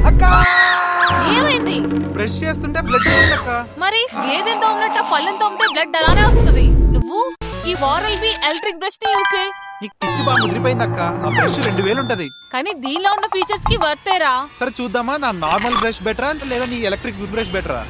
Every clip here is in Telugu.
అక్క ఏమైంది? బ్రష్ చేస్తుంటే బ్లడ్ వస్తుందక్క. మరి గేదెని తోమినట్టు పళ్ళని తోమితే బ్లడ్ అలానే వస్తుంది. నువ్వు ఈ వారల్ బి ఎలక్ట్రిక్ బ్రష్ ని యూజ్ చేయి. ఈ పిచ్చి బాగా ముదిరిపోయిందక్క. ఆ బ్రష్ 2000 ఉంటది. కానీ దీనిలో ఉన్న ఫీచర్స్ కి వర్తేరా? సరే చూద్దామా, నా నార్మల్ బ్రష్ బెటరా లేదా నీ ఎలక్ట్రిక్ బ్రష్ బెటరా?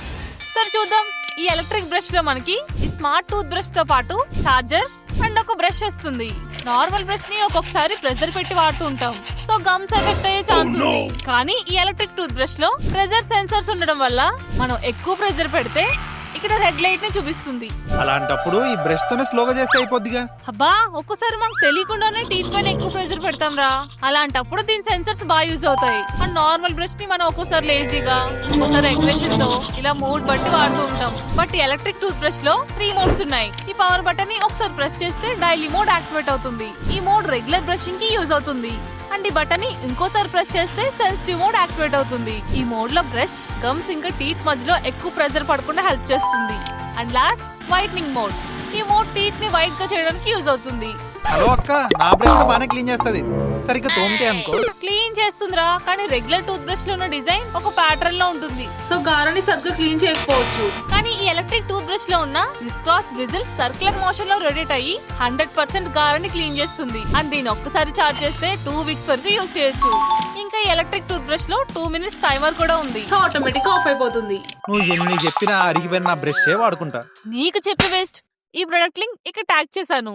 సరే చూద్దాం. ఈ ఎలక్ట్రిక్ బ్రష్ లో మనకి ఈ స్మార్ట్ టూత్ బ్రష్ తో పాటు చార్జర్ అండ్ ఒక బ్రష్ వస్తుంది. నార్మల్ బ్రష్ ని ఒక్కొక్కసారి ప్రెజర్ పెట్టి వాడుతూ ఉంటాం, సో గమ్స్ ఎఫెక్ట్ అయ్యే ఛాన్స్ ఉంది. కానీ ఈ ఎలక్ట్రిక్ టూత్ బ్రష్ లో ప్రెజర్ సెన్సర్స్ ఉండడం వల్ల మనం ఎక్కువ ప్రెజర్ పెడితే ఇక్కడ రెడ్ లైట్ ని చూపిస్తుంది. అలాంటప్పుడు ఈ బ్రష్ తోనే స్లోగా చేస్తే అయిపోద్దిగా. అబ్బా, ఒక్కోసారి మనకు తెలియకుండానే టీత్ పైన ఎక్కువ ప్రెజర్ పెడతాం రా. అలాంటప్పుడు దీని సెన్సర్స్ బాగా యూజ్ అవుతాయి. అండ్ నార్మల్ బ్రష్ ని మనం ఒక్కోసారి లేజీగా, ఒక్కోసారి అగ్రెషన్ తో ఇలా మూడ్ బట్టి వాడుతూ ఉంటాం. బట్ ఈ ఎలక్ట్రిక్ టూత్ బ్రష్ లో 3 మోడ్స్ ఉన్నాయి. ఈ పవర్ బటన్ ని ఒకసారి ప్రెస్ చేస్తే డైలీ మోడ్ యాక్టివేట్ అవుతుంది. ఈ మోడ్ రెగ్యులర్ బ్రషింగ్ కి యూజ్ అవుతుంది. అండ్ ఈ బటన్ ని ఇంకోసారి ప్రెస్ చేస్తే సెన్సిటివ్ మోడ్ యాక్టివేట్ అవుతుంది. ఈ మోడ్ లో బ్రష్ గమ్స్ ఇంకా టీత్ మధ్యలో ఎక్కువ ప్రెజర్ పడకుండా హెల్ప్ చేస్తుంది. And last whitening mode. ఈ మోడ్ టీత్ ని వైట్ గా చేయడానికి యూజ్ అవుతుంది. హలో అక్క, నా బ్రష్ బాగానే క్లీన్ చేస్తది. సరిగ్గా తోమితే అనుకో క్లీన్ చేస్తుందిరా, కానీ రెగ్యులర్ టూత్ బ్రష్ లో ఉన్న డిజైన్ ఒక ప్యాటర్న్ లో ఉంటుంది, సో గారని సరిగ్గా క్లీన్ చేయకపోవచ్చు. కానీ ఈ ఎలక్ట్రిక్ టూత్ బ్రష్ లో ఉన్న క్రాస్ బ్రిజిల్స్ సర్క్యులర్ మోషన్ లో రొటేట్ అయ్యి 100% గారని క్లీన్ చేస్తుంది. అండ్ దీని ఒక్కసారి చార్జ్ చేస్తే 2 వీక్స్ వరకు యూజ్ చేయొచ్చు. ఇంకా ఈ ఎలక్ట్రిక్ టూత్ బ్రష్ లో 2 మినిట్స్ టైమర్ కూడా ఉంది, సో ఆటోమేటిక్ ఆఫ్ అయిపోతుంది. నువ్వు ఎన్ని చెప్పినా అరిగిపోయిన నా బ్రష్ వాడుకుంటా. నీకు చెప్పి వేస్ట్. ఈ ప్రొడక్ట్ లింక్ ఇక్కడ ట్యాగ్ చేశాను.